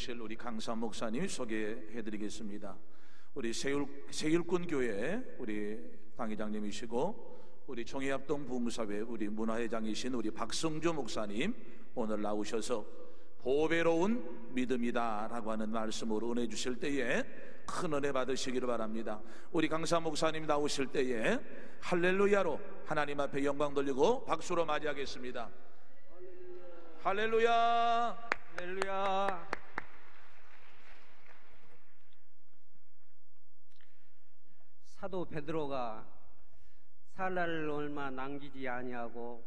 주실 우리 강사 목사님 소개해드리겠습니다. 우리 세율군 교회 우리 당회장님이시고 우리 종이합동 부흥사회 우리 문화회장이신 우리 박성조 목사님 오늘 나오셔서 보배로운 믿음이다 라고 하는 말씀으로 은혜 주실 때에 큰 은혜 받으시기를 바랍니다. 우리 강사 목사님 나오실 때에 할렐루야로 하나님 앞에 영광 돌리고 박수로 맞이하겠습니다. 할렐루야, 할렐루야. 사도 베드로가 살 날을 얼마 남기지 아니하고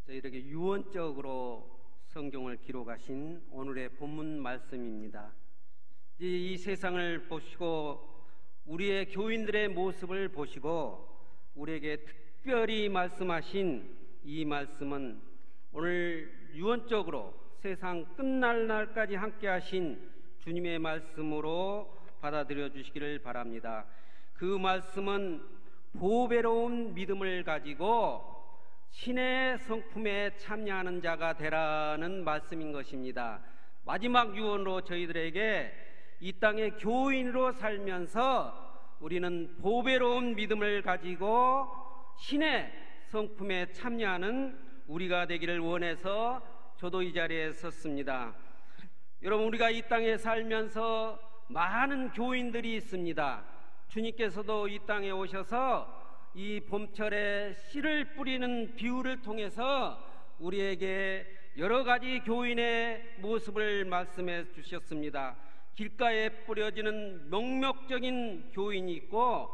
이렇게 유언적으로 성경을 기록하신 오늘의 본문 말씀입니다. 이 세상을 보시고 우리의 교인들의 모습을 보시고 우리에게 특별히 말씀하신 이 말씀은 오늘 유언적으로 세상 끝날 날까지 함께 하신 주님의 말씀으로 받아들여 주시기를 바랍니다. 그 말씀은 보배로운 믿음을 가지고 신의 성품에 참여하는 자가 되라는 말씀인 것입니다. 마지막 유언으로 저희들에게 이 땅의 교인으로 살면서 우리는 보배로운 믿음을 가지고 신의 성품에 참여하는 우리가 되기를 원해서 저도 이 자리에 섰습니다. 여러분, 우리가 이 땅에 살면서 많은 교인들이 있습니다. 주님께서도 이 땅에 오셔서 이 봄철에 씨를 뿌리는 비유를 통해서 우리에게 여러 가지 교인의 모습을 말씀해 주셨습니다. 길가에 뿌려지는 명목적인 교인이 있고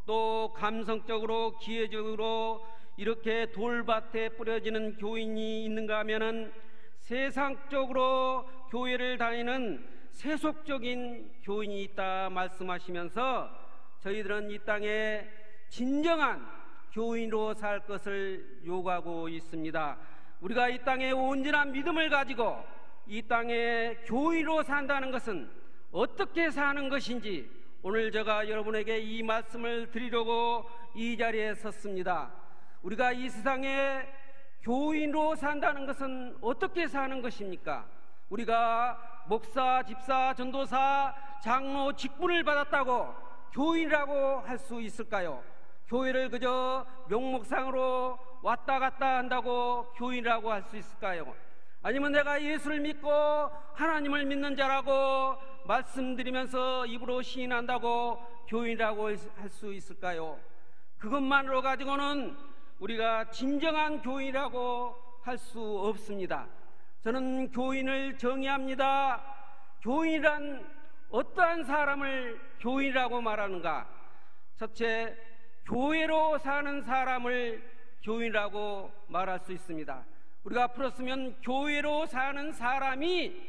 또 감성적으로 기회적으로 이렇게 돌밭에 뿌려지는 교인이 있는가 하면은 세상적으로 교회를 다니는 세속적인 교인이 있다 말씀하시면서 저희들은 이 땅에 진정한 교인으로 살 것을 요구하고 있습니다. 우리가 이 땅에 온전한 믿음을 가지고 이 땅에 교인으로 산다는 것은 어떻게 사는 것인지 오늘 제가 여러분에게 이 말씀을 드리려고 이 자리에 섰습니다. 우리가 이 세상에 교인으로 산다는 것은 어떻게 사는 것입니까? 우리가 목사, 집사, 전도사, 장로 직분을 받았다고 교인이라고 할 수 있을까요? 교회를 그저 명목상으로 왔다 갔다 한다고 교인이라고 할 수 있을까요? 아니면 내가 예수를 믿고 하나님을 믿는 자라고 말씀드리면서 입으로 시인한다고 교인이라고 할 수 있을까요? 그것만으로 가지고는 우리가 진정한 교인이라고 할 수 없습니다. 저는 교인을 정의합니다. 교인이란 어떠한 사람을 교인이라고 말하는가? 첫째, 교회로 사는 사람을 교인이라고 말할 수 있습니다. 우리가 앞으로 쓰면 교회로 사는 사람이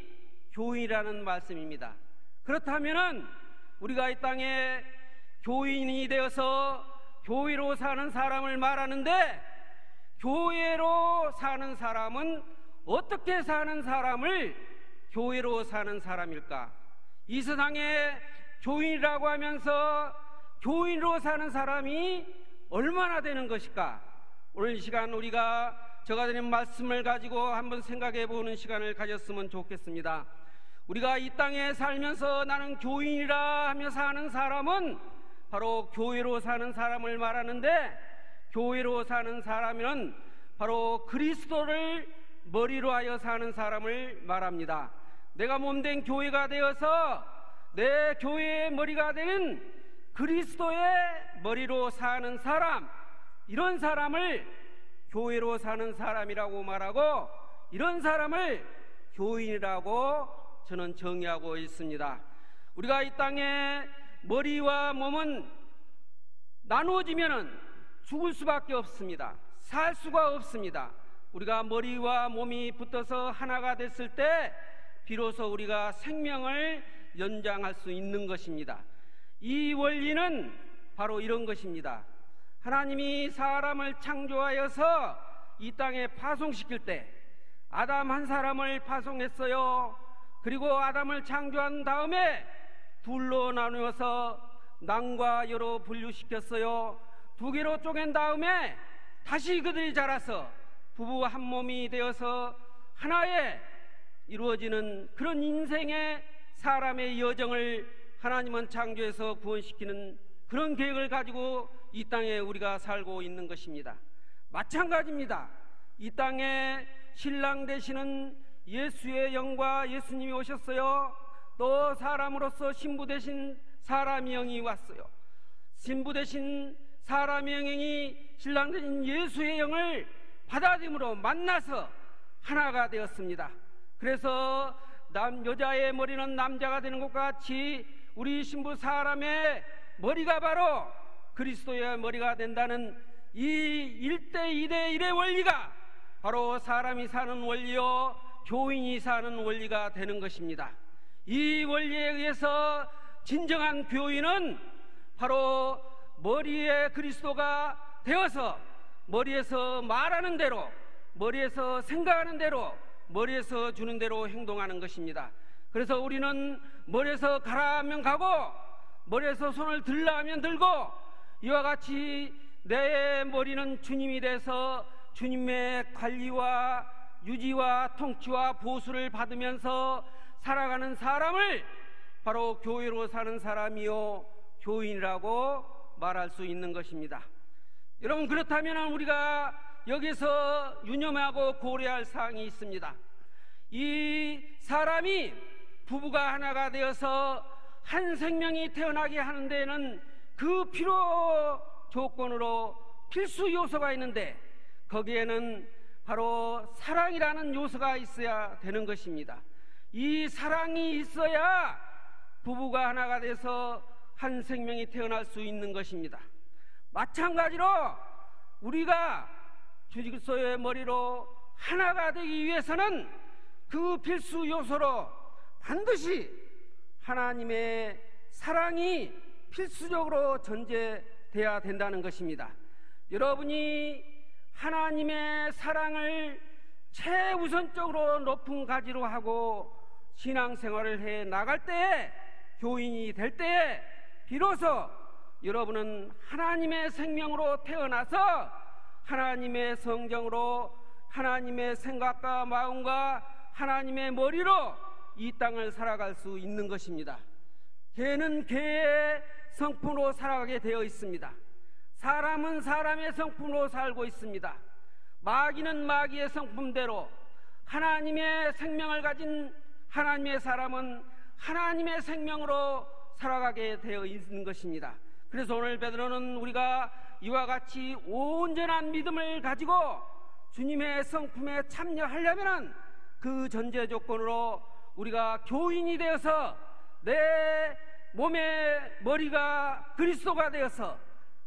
교인이라는 말씀입니다. 그렇다면은 우리가 이 땅에 교인이 되어서 교회로 사는 사람을 말하는데 교회로 사는 사람은 어떻게 사는 사람을 교회로 사는 사람일까? 이 세상에 교인이라고 하면서 교인으로 사는 사람이 얼마나 되는 것일까? 오늘 이 시간 우리가 제가 드린 말씀을 가지고 한번 생각해 보는 시간을 가졌으면 좋겠습니다. 우리가 이 땅에 살면서 나는 교인이라 하며 사는 사람은 바로 교회로 사는 사람을 말하는데, 교회로 사는 사람은 바로 그리스도를 머리로 하여 사는 사람을 말합니다. 내가 몸된 교회가 되어서 내 교회의 머리가 되는 그리스도의 머리로 사는 사람, 이런 사람을 교회로 사는 사람이라고 말하고, 이런 사람을 교인이라고 저는 정의하고 있습니다. 우리가 이 땅에 머리와 몸은 나누어지면 죽을 수밖에 없습니다. 살 수가 없습니다. 우리가 머리와 몸이 붙어서 하나가 됐을 때 비로소 우리가 생명을 연장할 수 있는 것입니다. 이 원리는 바로 이런 것입니다. 하나님이 사람을 창조하여서 이 땅에 파송시킬 때 아담 한 사람을 파송했어요. 그리고 아담을 창조한 다음에 둘로 나누어서 남과 여로 분류시켰어요. 두 개로 쪼갠 다음에 다시 그들이 자라서 부부 한 몸이 되어서 하나의 이루어지는 그런 인생의 사람의 여정을 하나님은 창조해서 구원시키는 그런 계획을 가지고 이 땅에 우리가 살고 있는 것입니다. 마찬가지입니다. 이 땅에 신랑 되시는 예수의 영과 예수님이 오셨어요. 또 사람으로서 신부 되신 사람의 영이 왔어요. 신부 되신 사람의 영이 신랑 되신 예수의 영을 받아들임으로 만나서 하나가 되었습니다. 그래서 여자의 머리는 남자가 되는 것과 같이 우리 신부 사람의 머리가 바로 그리스도의 머리가 된다는 이 1대 2대 1의 원리가 바로 사람이 사는 원리요 교인이 사는 원리가 되는 것입니다. 이 원리에 의해서 진정한 교인은 바로 머리에 그리스도가 되어서 머리에서 말하는 대로, 머리에서 생각하는 대로, 머리에서 주는 대로 행동하는 것입니다. 그래서 우리는 머리에서 가라 하면 가고 머리에서 손을 들라 하면 들고, 이와 같이 내 머리는 주님이 돼서 주님의 관리와 유지와 통치와 보수를 받으면서 살아가는 사람을 바로 교회로 사는 사람이요 교인이라고 말할 수 있는 것입니다. 여러분, 그렇다면 우리가 여기서 유념하고 고려할 사항이 있습니다. 이 사람이 부부가 하나가 되어서 한 생명이 태어나게 하는 데에는 그 필요 조건으로 필수 요소가 있는데, 거기에는 바로 사랑이라는 요소가 있어야 되는 것입니다. 이 사랑이 있어야 부부가 하나가 돼서 한 생명이 태어날 수 있는 것입니다. 마찬가지로 우리가 주 그리스도의 머리로 하나가 되기 위해서는 그 필수 요소로 반드시 하나님의 사랑이 필수적으로 전제돼야 된다는 것입니다. 여러분이 하나님의 사랑을 최우선적으로 높은 가지로 하고 신앙생활을 해 나갈 때에, 교인이 될 때에 비로소 여러분은 하나님의 생명으로 태어나서 하나님의 성정으로 하나님의 생각과 마음과 하나님의 머리로 이 땅을 살아갈 수 있는 것입니다. 개는 개의 성품으로 살아가게 되어 있습니다. 사람은 사람의 성품으로 살고 있습니다. 마귀는 마귀의 성품대로, 하나님의 생명을 가진 하나님의 사람은 하나님의 생명으로 살아가게 되어 있는 것입니다. 그래서 오늘 베드로는 우리가 이와 같이 온전한 믿음을 가지고 주님의 성품에 참여하려면 그 전제 조건으로 우리가 교인이 되어서 내 몸의 머리가 그리스도가 되어서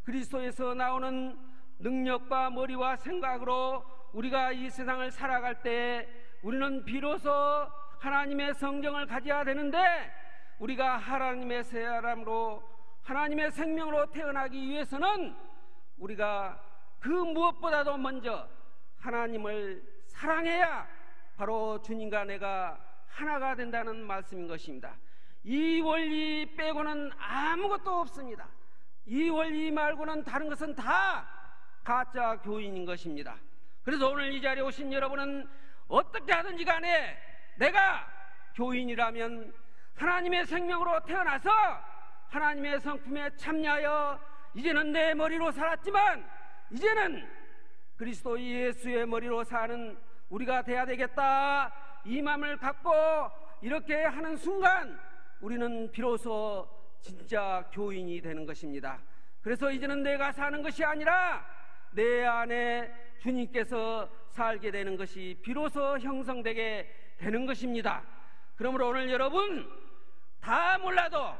그리스도에서 나오는 능력과 머리와 생각으로 우리가 이 세상을 살아갈 때 우리는 비로소 하나님의 성정을 가져야 되는데, 우리가 하나님의 사람으로 하나님의 생명으로 태어나기 위해서는 우리가 그 무엇보다도 먼저 하나님을 사랑해야 바로 주님과 내가 하나가 된다는 말씀인 것입니다. 이 원리 빼고는 아무것도 없습니다. 이 원리 말고는 다른 것은 다 가짜 교인인 것입니다. 그래서 오늘 이 자리에 오신 여러분은 어떻게 하든지 간에 내가 교인이라면 하나님의 생명으로 태어나서 하나님의 성품에 참여하여 이제는 내 머리로 살았지만 이제는 그리스도 예수의 머리로 사는 우리가 돼야 되겠다, 이 마음을 갖고 이렇게 하는 순간 우리는 비로소 진짜 교인이 되는 것입니다. 그래서 이제는 내가 사는 것이 아니라 내 안에 주님께서 살게 되는 것이 비로소 형성되게 되는 것입니다. 그러므로 오늘 여러분 다 몰라도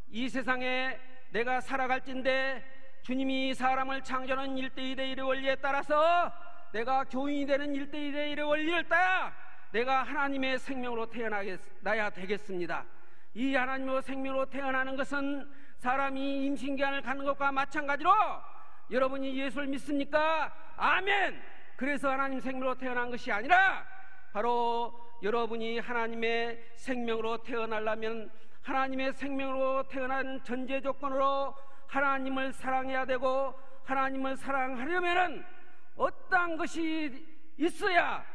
이 세상에 내가 살아갈진데 주님이 사람을 창조하는 1대2대 1의 원리에 따라서 내가 교인이 되는 1대2대 1의 원리를 따라 내가 하나님의 생명으로 태어나야 되겠습니다. 이 하나님의 생명으로 태어나는 것은 사람이 임신기한을 갖는 것과 마찬가지로 여러분이 예수를 믿습니까? 아멘! 그래서 하나님 생명으로 태어난 것이 아니라 바로 여러분이 하나님의 생명으로 태어나려면 하나님의 생명으로 태어난 전제 조건으로 하나님을 사랑해야 되고, 하나님을 사랑하려면 어떠한 것이 있어야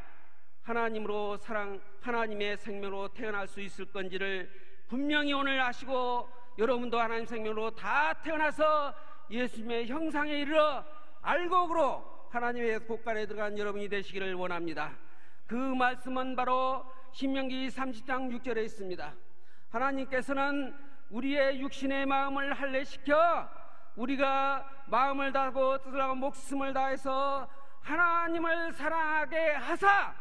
하나님의 생명으로 태어날 수 있을 건지를 분명히 오늘 아시고, 여러분도 하나님 생명으로 다 태어나서 예수님의 형상에 이르러 알곡으로 하나님의 곳간에 들어간 여러분이 되시기를 원합니다. 그 말씀은 바로 신명기 30장 6절에 있습니다. 하나님께서는 우리의 육신의 마음을 할례시켜 우리가 마음을 다하고 뜻을 하고 목숨을 다해서 하나님을 사랑하게 하사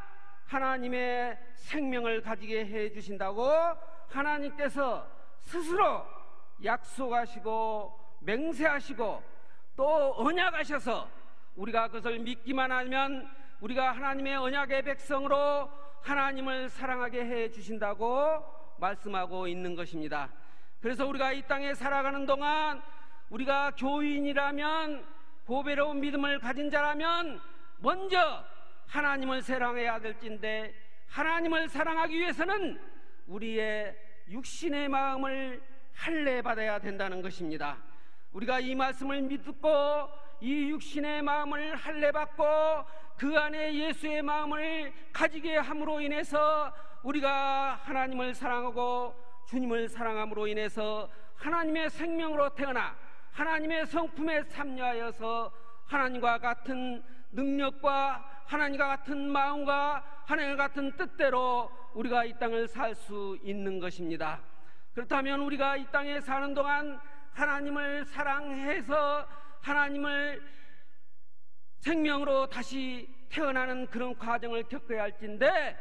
하나님의 생명을 가지게 해 주신다고 하나님께서 스스로 약속하시고 맹세하시고 또 언약하셔서, 우리가 그것을 믿기만 하면 우리가 하나님의 언약의 백성으로 하나님을 사랑하게 해 주신다고 말씀하고 있는 것입니다. 그래서 우리가 이 땅에 살아가는 동안 우리가 교인이라면, 보배로운 믿음을 가진 자라면 먼저 하나님을 사랑해야 될진데, 하나님을 사랑하기 위해서는 우리의 육신의 마음을 할례받아야 된다는 것입니다. 우리가 이 말씀을 믿고 이 육신의 마음을 할례받고 그 안에 예수의 마음을 가지게 함으로 인해서 우리가 하나님을 사랑하고 주님을 사랑함으로 인해서 하나님의 생명으로 태어나 하나님의 성품에 참여하여서 하나님과 같은 능력과 하나님과 같은 마음과 하나님과 같은 뜻대로 우리가 이 땅을 살 수 있는 것입니다. 그렇다면 우리가 이 땅에 사는 동안 하나님을 사랑해서 하나님을 생명으로 다시 태어나는 그런 과정을 겪어야 할진데,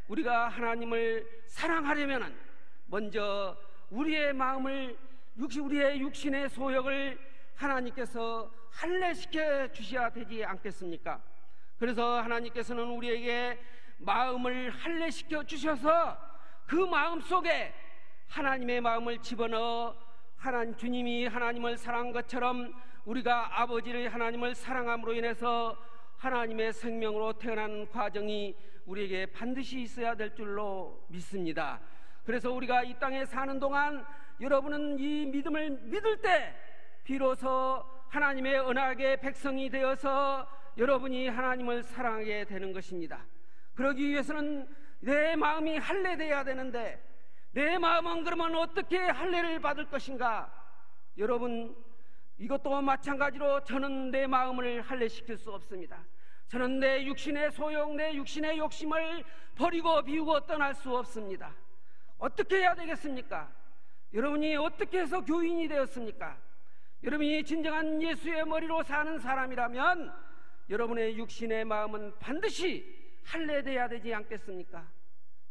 우리가 하나님을 사랑하려면 먼저 우리의 마음을, 우리의 육신의 소욕을 하나님께서 할례시켜 주셔야 되지 않겠습니까? 그래서 하나님께서는 우리에게 마음을 할례시켜 주셔서 그 마음 속에 하나님의 마음을 집어넣어 주님이 하나님을 사랑한 것처럼 우리가 아버지를 하나님을 사랑함으로 인해서 하나님의 생명으로 태어나는 과정이 우리에게 반드시 있어야 될 줄로 믿습니다. 그래서 우리가 이 땅에 사는 동안 여러분은 이 믿음을 믿을 때 비로소 하나님의 언약의 백성이 되어서 여러분이 하나님을 사랑하게 되는 것입니다. 그러기 위해서는 내 마음이 할례되어야 되는데, 내 마음은 그러면 어떻게 할례를 받을 것인가? 여러분, 이것도 마찬가지로 저는 내 마음을 할례시킬 수 없습니다. 저는 내 육신의 소욕, 내 육신의 욕심을 버리고 비우고 떠날 수 없습니다. 어떻게 해야 되겠습니까? 여러분이 어떻게 해서 교인이 되었습니까? 여러분이 진정한 예수의 머리로 사는 사람이라면 여러분의 육신의 마음은 반드시 할례돼야 되지 않겠습니까?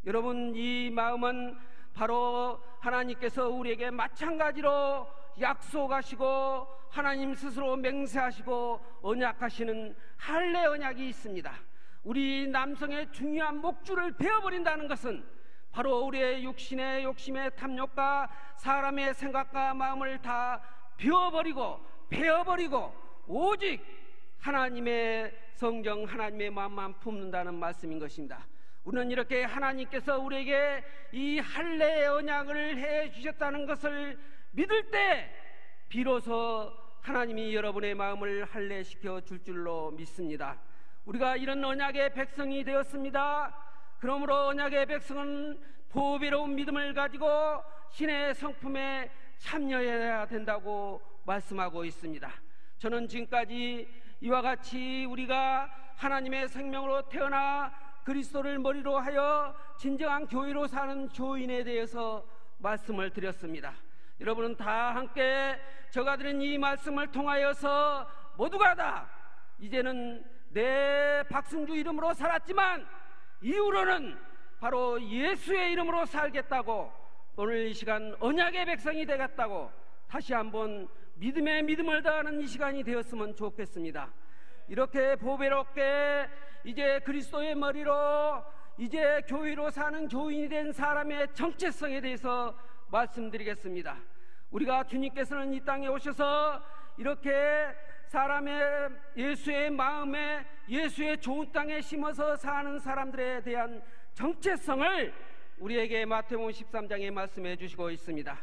여러분, 이 마음은 바로 하나님께서 우리에게 마찬가지로 약속하시고 하나님 스스로 맹세하시고 언약하시는 할례 언약이 있습니다. 우리 남성의 중요한 목줄을 베어버린다는 것은 바로 우리의 육신의 욕심의 탐욕과 사람의 생각과 마음을 다 베어버리고 오직 하나님의 성정, 하나님의 마음만 품는다는 말씀인 것입니다. 우리는 이렇게 하나님께서 우리에게 이 할례의 언약을 해 주셨다는 것을 믿을 때 비로소 하나님이 여러분의 마음을 할례시켜 줄 줄로 믿습니다. 우리가 이런 언약의 백성이 되었습니다. 그러므로 언약의 백성은 보배로운 믿음을 가지고 신의 성품에 참여해야 된다고 말씀하고 있습니다. 저는 지금까지 이와 같이 우리가 하나님의 생명으로 태어나 그리스도를 머리로 하여 진정한 교회로 사는 교인에 대해서 말씀을 드렸습니다. 여러분은 다 함께 제가 드린 이 말씀을 통하여서 모두가 다 이제는 내 박승주 이름으로 살았지만 이후로는 바로 예수의 이름으로 살겠다고, 오늘 이 시간 언약의 백성이 되겠다고 다시 한번 믿음의 믿음을 다하는 이 시간이 되었으면 좋겠습니다. 이렇게 보배롭게 이제 그리스도의 머리로 이제 교회로 사는 교인이 된 사람의 정체성에 대해서 말씀드리겠습니다. 우리가 주님께서는 이 땅에 오셔서 이렇게 사람의 예수의 마음에 예수의 좋은 땅에 심어서 사는 사람들에 대한 정체성을 우리에게 마태복음 13장에 말씀해 주시고 있습니다.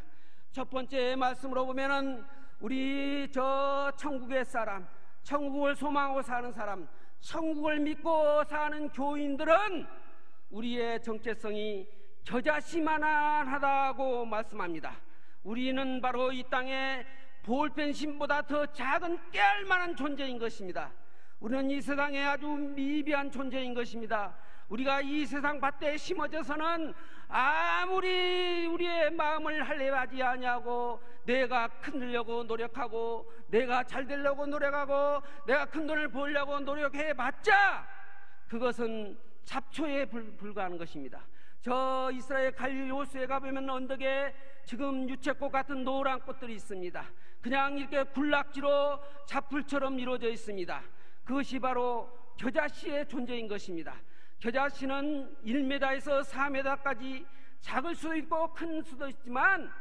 첫 번째 말씀으로 보면은 우리 저 천국의 사람, 천국을 소망하고 사는 사람, 천국을 믿고 사는 교인들은 우리의 정체성이 겨자씨만하다고 말씀합니다. 우리는 바로 이 땅에 볼펜심보다 더 작은 깨알만한 존재인 것입니다. 우리는 이 세상에 아주 미비한 존재인 것입니다. 우리가 이 세상 밭에 심어져서는 아무리 우리의 마음을 할례하지 아니하고 내가 큰들려고 노력하고 내가 잘 되려고 노력하고 내가 큰 돈을 벌려고 노력해봤자 그것은 잡초에 불과한 것입니다. 저 이스라엘 갈릴리 호수에 가보면 언덕에 지금 유채꽃 같은 노란 꽃들이 있습니다. 그냥 이렇게 군락지로 잡풀처럼 이루어져 있습니다. 그것이 바로 겨자씨의 존재인 것입니다. 겨자씨는 1m에서 4m까지 작을 수도 있고 큰 수도 있지만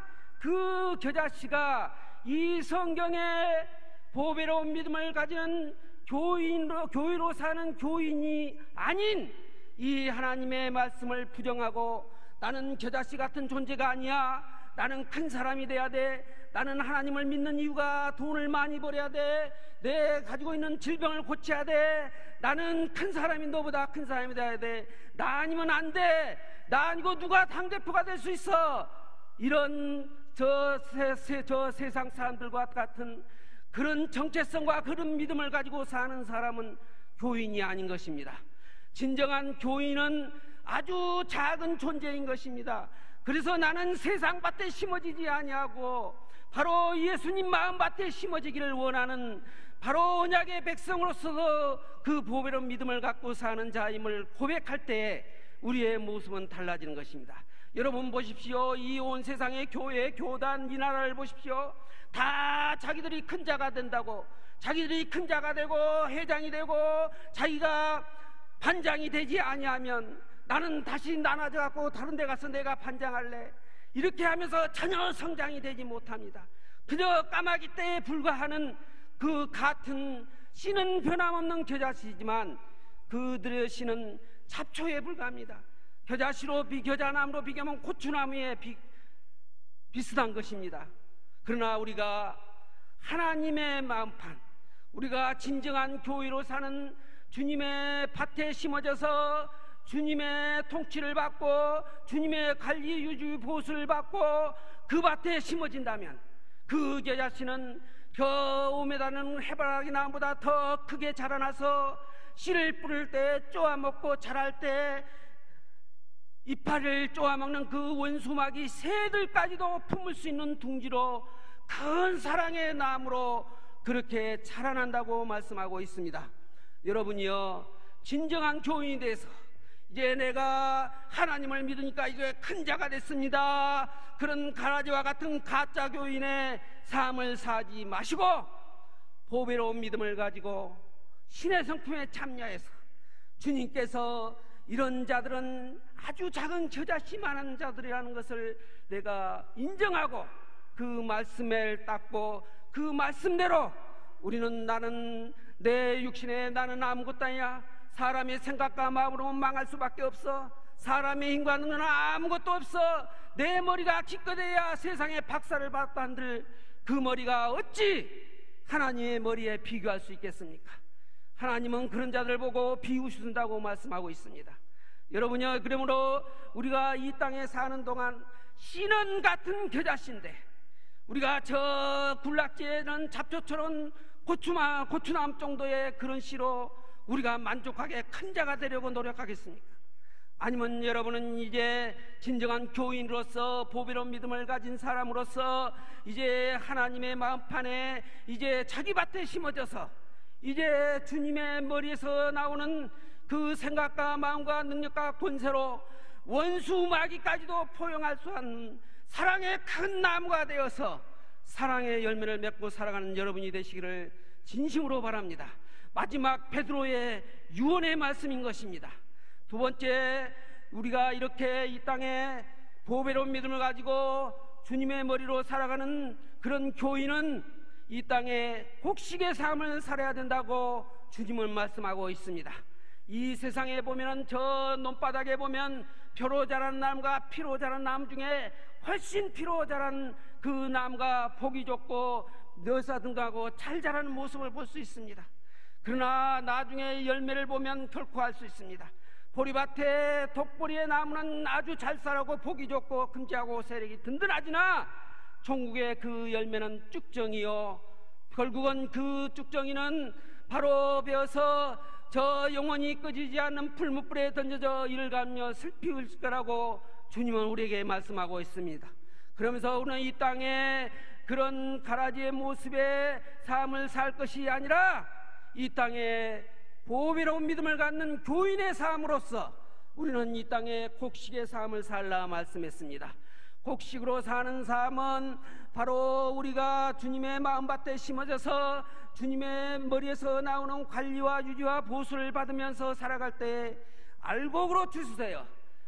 그 겨자씨가 이 성경의 보배로운 믿음을 가지는 교회로 사는 교인이 아닌 이 하나님의 말씀을 부정하고 나는 겨자씨 같은 존재가 아니야, 나는 큰 사람이 돼야 돼, 나는 하나님을 믿는 이유가 돈을 많이 벌어야 돼, 내 가지고 있는 질병을 고쳐야 돼, 나는 큰 사람이 너보다 큰 사람이 돼야 돼, 나 아니면 안 돼, 나 아니고 누가 당대표가 될 수 있어, 이런 저 세상 사람들과 같은 그런 정체성과 그런 믿음을 가지고 사는 사람은 교인이 아닌 것입니다. 진정한 교인은 아주 작은 존재인 것입니다. 그래서 나는 세상 밭에 심어지지 아니하고 바로 예수님 마음밭에 심어지기를 원하는 바로 언약의 백성으로서 그 보배로운 믿음을 갖고 사는 자임을 고백할 때 우리의 모습은 달라지는 것입니다. 여러분 보십시오. 이 온 세상의 교회, 교단, 이 나라를 보십시오. 다 자기들이 큰 자가 된다고, 자기들이 큰 자가 되고 회장이 되고 자기가 반장이 되지 아니하면 나는 다시 나눠져 갖고 다른 데 가서 내가 반장할래, 이렇게 하면서 전혀 성장이 되지 못합니다. 그저 까마귀 떼에 불과하는 그 같은 씨는 변함없는 겨자씨지만 그들의 씨는 잡초에 불과합니다. 겨자나무로 비교하면 고추나무에 비슷한 것입니다. 그러나 우리가 하나님의 마음판, 우리가 진정한 교회로 사는 주님의 밭에 심어져서 주님의 통치를 받고 주님의 관리 유지 보수를 받고 그 밭에 심어진다면 그 겨자씨는 저 5m는 해바라기 나무보다 더 크게 자라나서 씨를 뿌릴 때 쪼아먹고 자랄 때 이파리를 쪼아먹는 그 원수마귀 새들까지도 품을 수 있는 둥지로 큰 사랑의 나무로 그렇게 자라난다고 말씀하고 있습니다. 여러분이요, 진정한 교인이 돼서 이제 내가 하나님을 믿으니까 이제 큰 자가 됐습니다, 그런 가라지와 같은 가짜 교인의 삶을 사지 마시고 보배로운 믿음을 가지고 신의 성품에 참여해서 주님께서 이런 자들은 아주 작은 겨자씨만한 자들이라는 것을 내가 인정하고 그 말씀을 닦고 그 말씀대로 우리는 나는 내 육신에 나는 아무것도 아니야, 사람의 생각과 마음으로 망할 수밖에 없어, 사람의 힘과 능력은 아무것도 없어, 내 머리가 기껏해야 세상에 박사를 받았다 한들 그 머리가 어찌 하나님의 머리에 비교할 수 있겠습니까? 하나님은 그런 자들 보고 비웃으신다고 말씀하고 있습니다. 여러분요, 그러므로 우리가 이 땅에 사는 동안 씨는 같은 겨자씨인데 우리가 저 군락지에는 잡초처럼 고추나무 정도의 그런 씨로 우리가 만족하게 큰 자가 되려고 노력하겠습니까? 아니면 여러분은 이제 진정한 교인으로서 보배로운 믿음을 가진 사람으로서 이제 하나님의 마음판에 이제 자기 밭에 심어져서 이제 주님의 머리에서 나오는 그 생각과 마음과 능력과 권세로 원수 마귀까지도 포용할 수 있는 사랑의 큰 나무가 되어서 사랑의 열매를 맺고 살아가는 여러분이 되시기를 진심으로 바랍니다. 마지막 베드로의 유언의 말씀인 것입니다. 두 번째, 우리가 이렇게 이 땅에 보배로운 믿음을 가지고 주님의 머리로 살아가는 그런 교인은 이 땅에 곡식의 삶을 살아야 된다고 주님은 말씀하고 있습니다. 이 세상에 보면 저 논바닥에 보면 벼로 자란 나무가 피로 자란 나무 중에 훨씬 피로 자란 그 나무가 보기 좋고 너사등등하고 잘 자라는 모습을 볼 수 있습니다. 그러나 나중에 열매를 보면 결코 알 수 있습니다. 보리밭에 독보리의 나무는 아주 잘 자라고 보기 좋고 금지하고 세력이 든든하지나 종국의 그 열매는 쭉정이요, 결국은 그 쭉정이는 바로 베어서 저 영원히 꺼지지 않는 풀무불에 던져져 이를 가며 슬피울 거라고 주님은 우리에게 말씀하고 있습니다. 그러면서 우리는 이 땅에 그런 가라지의 모습의 삶을 살 것이 아니라 이 땅에 보배로운 믿음을 갖는 교인의 삶으로서 우리는 이 땅에 곡식의 삶을 살라 말씀했습니다. 곡식으로 사는 삶은 바로 우리가 주님의 마음밭에 심어져서 주님의 머리에서 나오는 관리와 유지와 보수를 받으면서 살아갈 때 알곡으로 주세요.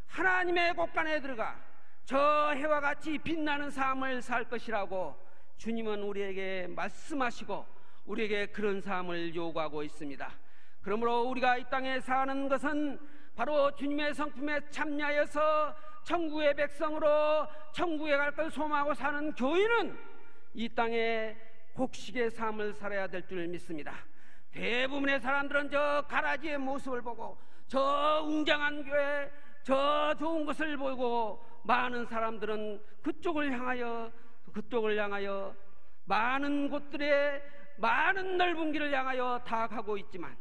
하나님의 곳간에 들어가 저 해와 같이 빛나는 삶을 살 것이라고 주님은 우리에게 말씀하시고 우리에게 그런 삶을 요구하고 있습니다. 그러므로 우리가 이 땅에 사는 것은 바로 주님의 성품에 참여하여서 천국의 백성으로 천국에 갈 걸 소망하고 사는 교인은 이 땅에 곡식의 삶을 살아야 될 줄 믿습니다. 대부분의 사람들은 저 가라지의 모습을 보고 저 웅장한 교회, 저 좋은 것을 보고 많은 사람들은 그쪽을 향하여 많은 곳들에 많은 넓은 길을 향하여 다 가고 있지만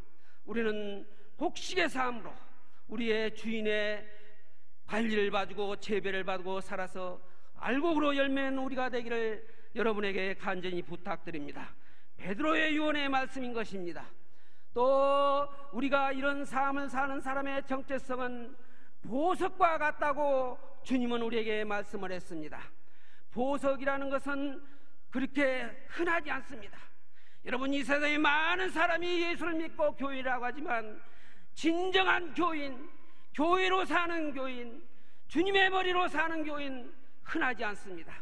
우리는 곡식의 삶으로 우리의 주인의 관리를 받고 재배를 받고 살아서 알곡으로 열매는 우리가 되기를 여러분에게 간절히 부탁드립니다. 베드로의 유언의 말씀인 것입니다. 또 우리가 이런 삶을 사는 사람의 정체성은 보석과 같다고 주님은 우리에게 말씀을 했습니다. 보석이라는 것은 그렇게 흔하지 않습니다. 여러분, 이 세상에 많은 사람이 예수를 믿고 교인이라고 하지만 진정한 교인, 교회로 사는 교인, 주님의 머리로 사는 교인 흔하지 않습니다.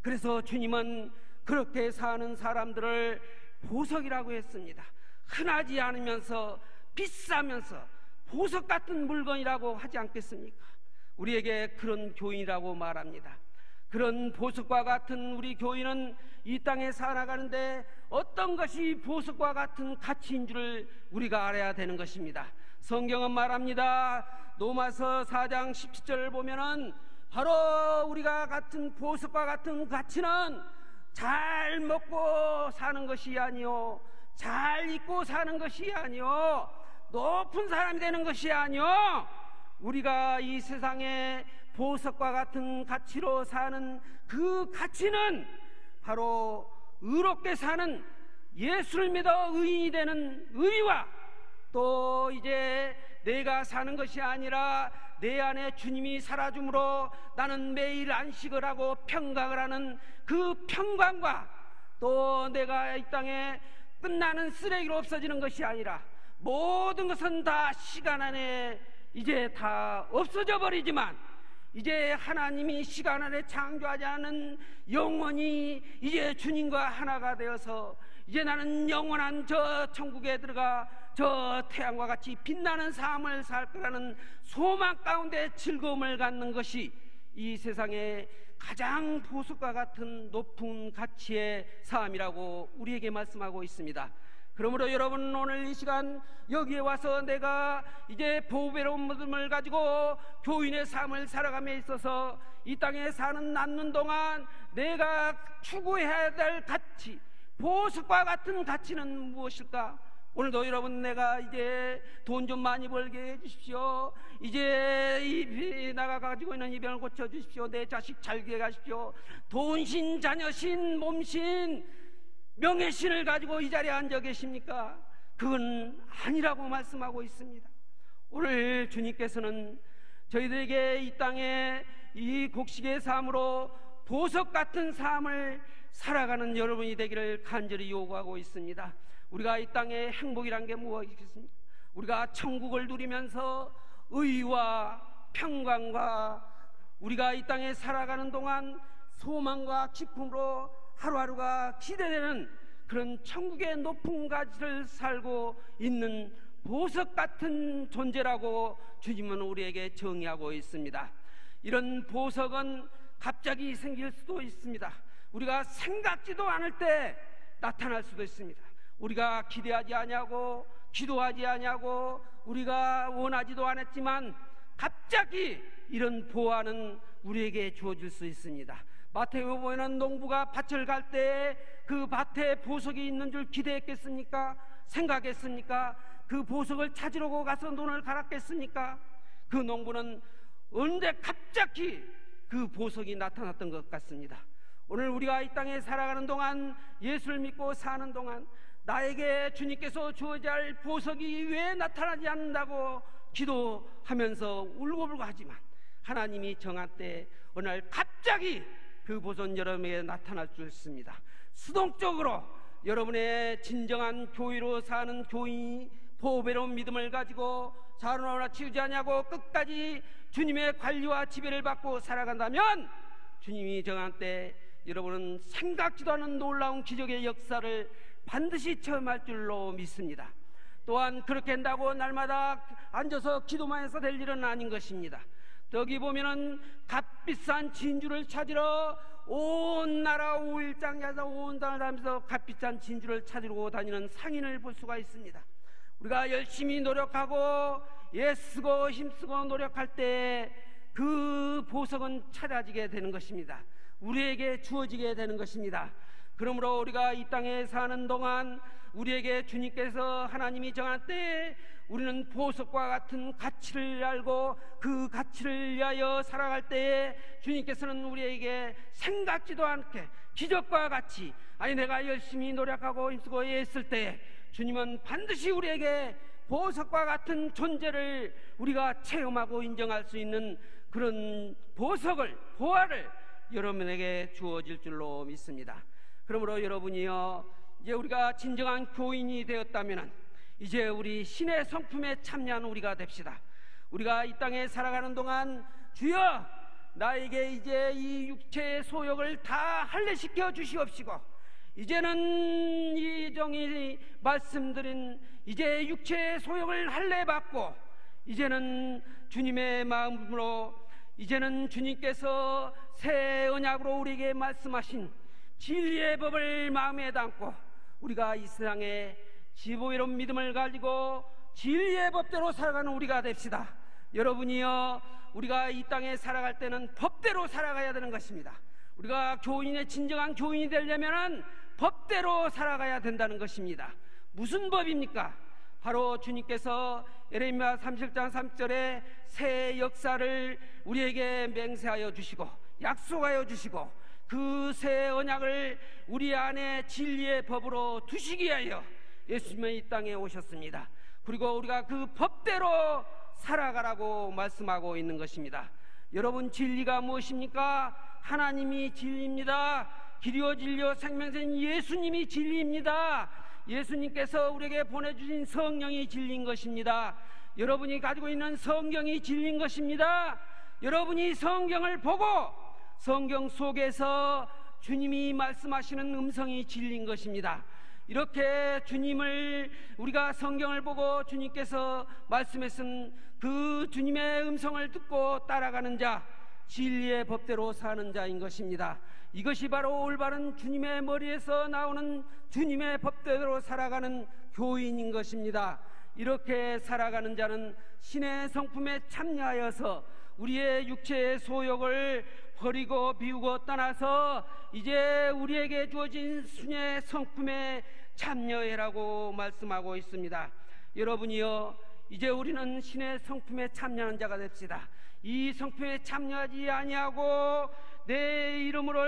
그래서 주님은 그렇게 사는 사람들을 보석이라고 했습니다. 흔하지 않으면서 비싸면서 보석 같은 물건이라고 하지 않겠습니까? 우리에게 그런 교인이라고 말합니다. 그런 보석과 같은 우리 교인은 이 땅에 살아가는데 어떤 것이 보석과 같은 가치인 줄을 우리가 알아야 되는 것입니다. 성경은 말합니다. 로마서 4장 17절을 보면은 바로 우리가 같은 보석과 같은 가치는 잘 먹고 사는 것이 아니요, 잘 입고 사는 것이 아니요, 높은 사람이 되는 것이 아니요, 우리가 이 세상에 보석과 같은 가치로 사는 그 가치는 바로 의롭게 사는, 예수를 믿어 의인이 되는 의와 또 이제 내가 사는 것이 아니라 내 안에 주님이 살아줌으로 나는 매일 안식을 하고 평강을 하는 그 평강과 또 내가 이 땅에 끝나는 쓰레기로 없어지는 것이 아니라 모든 것은 다 시간 안에 이제 다 없어져 버리지만 이제 하나님이 시간 안에 창조하지 않은 영원히 이제 주님과 하나가 되어서 이제 나는 영원한 저 천국에 들어가 저 태양과 같이 빛나는 삶을 살 거라는 소망 가운데 즐거움을 갖는 것이 이 세상에 가장 보석과 같은 높은 가치의 삶이라고 우리에게 말씀하고 있습니다. 그러므로 여러분, 오늘 이 시간 여기에 와서 내가 이제 보배로운 믿음을 가지고 교인의 삶을 살아감에 있어서 이 땅에 남는 동안 내가 추구해야 될 가치, 보석과 같은 가치는 무엇일까? 오늘도 여러분, 내가 이제 돈 좀 많이 벌게 해주십시오. 이제 나가 가지고 있는 이 병을 고쳐주십시오. 내 자식 잘게 하십시오. 돈신, 자녀신, 몸신, 명예신을 가지고 이 자리에 앉아 계십니까? 그건 아니라고 말씀하고 있습니다. 오늘 주님께서는 저희들에게 이 땅에 이 곡식의 삶으로 보석 같은 삶을 살아가는 여러분이 되기를 간절히 요구하고 있습니다. 우리가 이 땅에 행복이란 게 무엇이겠습니까? 우리가 천국을 누리면서 의와 평강과 우리가 이 땅에 살아가는 동안 소망과 기쁨으로 하루하루가 기대되는 그런 천국의 높은 가치를 살고 있는 보석 같은 존재라고 주님은 우리에게 정의하고 있습니다. 이런 보석은 갑자기 생길 수도 있습니다. 우리가 생각지도 않을 때 나타날 수도 있습니다. 우리가 기대하지 아니하고 기도하지 아니하고 우리가 원하지도 않았지만 갑자기 이런 보화는 우리에게 주어질 수 있습니다. 마태복음에는 농부가 밭을 갈 때 그 밭에 보석이 있는 줄 기대했겠습니까? 생각했습니까? 그 보석을 찾으러 가서 눈을 갈았겠습니까? 그 농부는 언제 갑자기 그 보석이 나타났던 것 같습니다. 오늘 우리가 이 땅에 살아가는 동안, 예수를 믿고 사는 동안 나에게 주님께서 주어야 할 보석이 왜 나타나지 않는다고 기도하면서 울고불고 하지만 하나님이 정한 때 어느 날 갑자기 그 보석 여러분에게 나타날 수 있습니다. 수동적으로 여러분의 진정한 교회로 사는 교인이 보배로운 믿음을 가지고 사로나오나 치우지 않냐고 끝까지 주님의 관리와 지배를 받고 살아간다면 주님이 정한 때 여러분은 생각지도 않은 놀라운 기적의 역사를 반드시 체험할 줄로 믿습니다. 또한 그렇게 한다고 날마다 앉아서 기도만 해서 될 일은 아닌 것입니다. 여기 보면은 값비싼 진주를 찾으러 온 나라 5일장에서 온 땅을 다니면서 값비싼 진주를 찾으러 다니는 상인을 볼 수가 있습니다. 우리가 열심히 노력하고 애쓰고 힘쓰고 노력할 때 그 보석은 찾아지게 되는 것입니다. 우리에게 주어지게 되는 것입니다. 그러므로 우리가 이 땅에 사는 동안 우리에게 주님께서 하나님이 정한 때에 우리는 보석과 같은 가치를 알고 그 가치를 위하여 살아갈 때에 주님께서는 우리에게 생각지도 않게 기적과 같이, 아니 내가 열심히 노력하고 힘쓰고 애쓸 때에 주님은 반드시 우리에게 보석과 같은 존재를 우리가 체험하고 인정할 수 있는 그런 보화를 여러분에게 주어질 줄로 믿습니다. 그러므로 여러분이요, 이제 우리가 진정한 교인이 되었다면 이제 우리 신의 성품에 참여한 우리가 됩시다. 우리가 이 땅에 살아가는 동안 주여 나에게 이제 이 육체의 소욕을 다 할례시켜 주시옵시고, 이제는 이정이 말씀드린 이제 육체의 소욕을 할례받고 이제는 주님의 마음으로, 이제는 주님께서 새 언약으로 우리에게 말씀하신 진리의 법을 마음에 담고 우리가 이 세상에 지보이로운 믿음을 가지고 진리의 법대로 살아가는 우리가 됩시다. 여러분이요, 우리가 이 땅에 살아갈 때는 법대로 살아가야 되는 것입니다. 우리가 교인의 진정한 교인이 되려면 법대로 살아가야 된다는 것입니다. 무슨 법입니까? 바로 주님께서 예레미야 37장 3절에 새 역사를 우리에게 맹세하여 주시고 약속하여 주시고 그 새 언약을 우리 안에 진리의 법으로 두시기 위하여 예수님이 이 땅에 오셨습니다. 그리고 우리가 그 법대로 살아가라고 말씀하고 있는 것입니다. 여러분, 진리가 무엇입니까? 하나님이 진리입니다. 길이요 진리요 생명된 예수님이 진리입니다. 예수님께서 우리에게 보내주신 성령이 진리인 것입니다. 여러분이 가지고 있는 성경이 진리인 것입니다. 여러분이 성경을 보고 성경 속에서 주님이 말씀하시는 음성이 진리인 것입니다. 이렇게 주님을, 우리가 성경을 보고 주님께서 말씀하신 그 주님의 음성을 듣고 따라가는 자, 진리의 법대로 사는 자인 것입니다. 이것이 바로 올바른 주님의 머리에서 나오는 주님의 법대로 살아가는 교인인 것입니다. 이렇게 살아가는 자는 신의 성품에 참여하여서 우리의 육체의 소욕을 버리고 비우고 떠나서 이제 우리에게 주어진 신의 성품에 참여해라고 말씀하고 있습니다. 여러분이요, 이제 우리는 신의 성품에 참여하는 자가 됩시다. 이 성품에 참여하지 아니하고 내 이름으로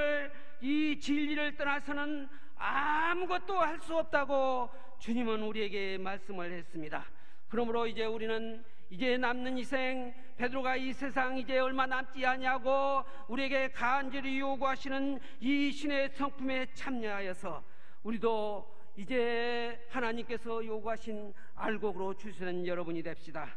이 진리를 떠나서는 아무것도 할 수 없다고 주님은 우리에게 말씀을 했습니다. 그러므로 이제 우리는 이제 남는 이생, 베드로가 이 세상 이제 얼마 남지 아니하고 우리에게 간절히 요구하시는 이 신의 성품에 참여하여서 우리도 이제 하나님께서 요구하신 알곡으로 주시는 여러분이 됩시다.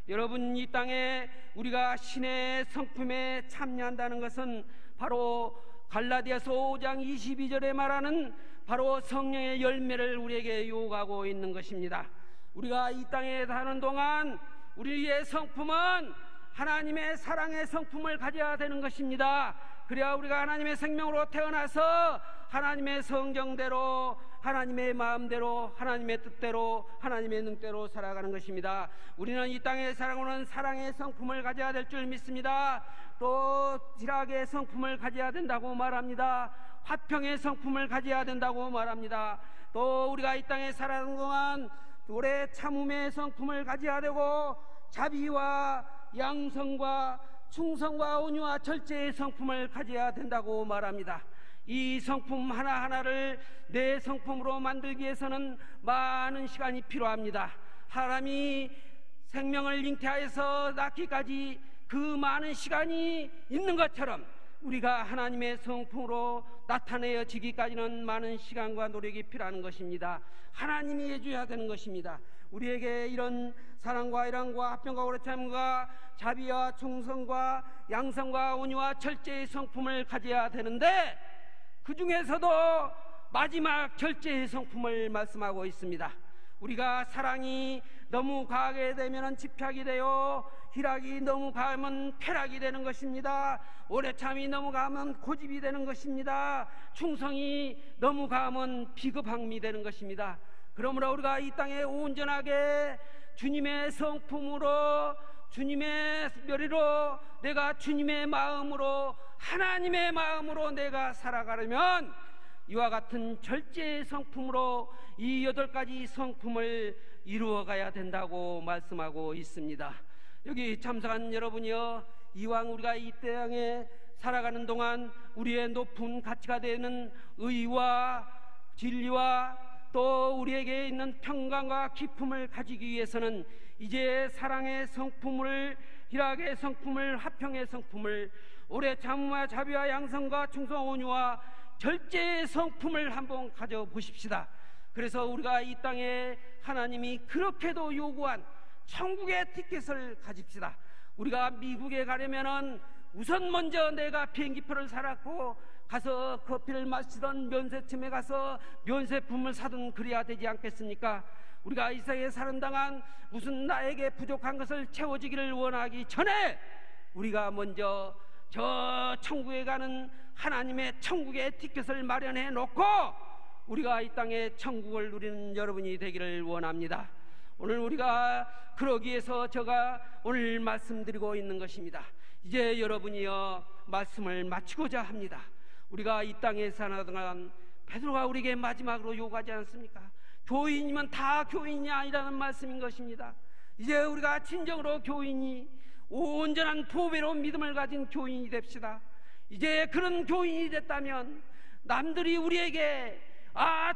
여러분, 이 땅에 우리가 신의 성품에 참여한다는 것은 바로 갈라디아서 5장 22절에 말하는 바로 성령의 열매를 우리에게 요구하고 있는 것입니다. 우리가 이 땅에 사는 동안 우리의 성품은 하나님의 사랑의 성품을 가져야 되는 것입니다. 그래야 우리가 하나님의 생명으로 태어나서 하나님의 성정대로 하나님의 마음대로, 하나님의 뜻대로, 하나님의 능대로 살아가는 것입니다. 우리는 이 땅에 살아오는 사랑의 성품을 가져야 될 줄 믿습니다. 또 지락의 성품을 가져야 된다고 말합니다. 화평의 성품을 가져야 된다고 말합니다. 또 우리가 이 땅에 살아가는 동안 오래 참음의 성품을 가져야 되고, 자비와 양성과 충성과 온유와 절제의 성품을 가져야 된다고 말합니다. 이 성품 하나하나를 내 성품으로 만들기 위해서는 많은 시간이 필요합니다. 사람이 생명을 잉태하여서 낳기까지 그 많은 시간이 있는 것처럼 우리가 하나님의 성품으로 나타내어지기까지는 많은 시간과 노력이 필요한 것입니다. 하나님이 해줘야 되는 것입니다. 우리에게 이런 사랑과 일함과 화평과 오래참과 자비와 충성과 양성과 온유와 절제의 성품을 가져야 되는데, 그 중에서도 마지막 절제의 성품을 말씀하고 있습니다. 우리가 사랑이 너무 과하게 되면 집착이 되어, 희락이 너무 가면 쾌락이 되는 것입니다. 오래참이 너무 가면 고집이 되는 것입니다. 충성이 너무 가면 비겁함이 되는 것입니다. 그러므로 우리가 이 땅에 온전하게 주님의 성품으로, 주님의 멸의로, 내가 주님의 마음으로, 하나님의 마음으로 내가 살아가려면 이와 같은 절제의 성품으로 이 8가지 성품을 이루어가야 된다고 말씀하고 있습니다. 여기 참석한 여러분이여, 이왕 우리가 이 땅에 살아가는 동안 우리의 높은 가치가 되는 의와 진리와 또 우리에게 있는 평강과 기쁨을 가지기 위해서는 이제 사랑의 성품을, 희락의 성품을, 화평의 성품을, 오래 참음과 자비와 양성과 충성 온유와 절제의 성품을 한번 가져보십시다. 그래서 우리가 이 땅에 하나님이 그렇게도 요구한 천국의 티켓을 가집시다. 우리가 미국에 가려면은 우선 먼저 내가 비행기표를 사놨고 가서 커피를 마시던 면세점에 가서 면세품을 사든 그래야 되지 않겠습니까? 우리가 이 세상에 사는 동안 무슨 나에게 부족한 것을 채워지기를 원하기 전에 우리가 먼저 저 천국에 가는 하나님의 천국의 티켓을 마련해 놓고 우리가 이 땅에 천국을 누리는 여러분이 되기를 원합니다. 오늘 우리가 그러기 위해서 제가 오늘 말씀드리고 있는 것입니다. 이제 여러분이여 말씀을 마치고자 합니다. 우리가 이 땅에 사는 동안 베드로가 우리에게 마지막으로 요구하지 않습니까? 교인이면 다 교인이 아니라는 말씀인 것입니다. 이제 우리가 진정으로 교인이 온전한 보배로운 믿음을 가진 교인이 됩시다. 이제 그런 교인이 됐다면 남들이 우리에게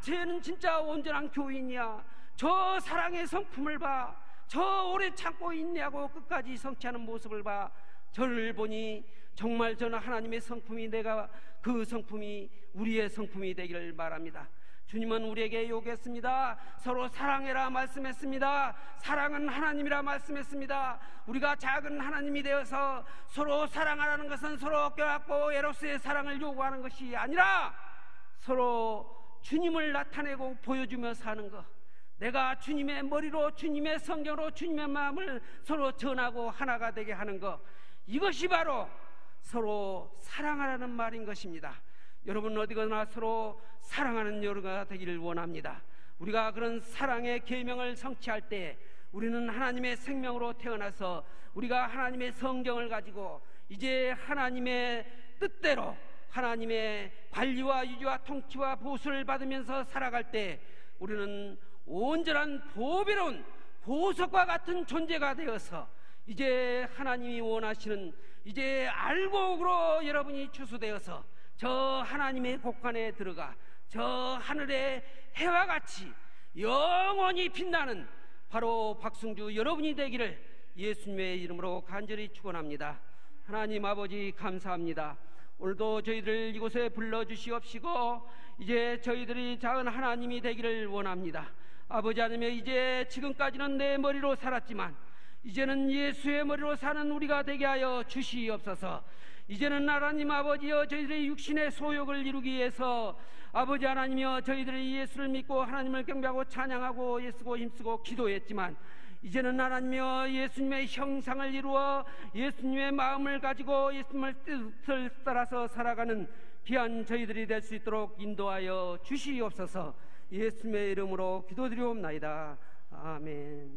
쟤는 진짜 온전한 교인이야, 저 사랑의 성품을 봐, 저 오래 참고 있냐고 끝까지 성취하는 모습을 봐, 저를 보니 정말 저는 하나님의 성품이, 내가 그 성품이 우리의 성품이 되기를 바랍니다. 주님은 우리에게 요구했습니다. 서로 사랑해라 말씀했습니다. 사랑은 하나님이라 말씀했습니다. 우리가 작은 하나님이 되어서 서로 사랑하라는 것은 서로 껴안고 에로스의 사랑을 요구하는 것이 아니라 서로 주님을 나타내고 보여주며 사는 것, 내가 주님의 머리로, 주님의 성경으로 주님의 마음을 서로 전하고 하나가 되게 하는 것, 이것이 바로 서로 사랑하라는 말인 것입니다. 여러분 어디거나 서로 사랑하는 여러가 되기를 원합니다. 우리가 그런 사랑의 계명을 성취할 때 우리는 하나님의 생명으로 태어나서 우리가 하나님의 성경을 가지고 이제 하나님의 뜻대로 하나님의 관리와 유지와 통치와 보수를 받으면서 살아갈 때 우리는 온전한 보배로운 보석과 같은 존재가 되어서 이제 하나님이 원하시는, 이제 알곡으로 여러분이 추수되어서 저 하나님의 곳간에 들어가 저 하늘의 해와 같이 영원히 빛나는 바로 박승주 여러분이 되기를 예수님의 이름으로 간절히 축원합니다. 하나님 아버지 감사합니다. 오늘도 저희들 이곳에 불러주시옵시고 이제 저희들이 작은 하나님이 되기를 원합니다. 아버지 하나님, 이제 지금까지는 내 머리로 살았지만 이제는 예수의 머리로 사는 우리가 되게 하여 주시옵소서. 이제는 하나님 아버지여, 저희들의 육신의 소욕을 이루기 위해서 아버지 하나님이여, 저희들이 예수를 믿고 하나님을 경배하고 찬양하고 애쓰고 힘쓰고 기도했지만 이제는 하나님이여, 예수님의 형상을 이루어 예수님의 마음을 가지고 예수님의 뜻을 따라서 살아가는 귀한 저희들이 될 수 있도록 인도하여 주시옵소서. 예수님의 이름으로 기도드리옵나이다. 아멘.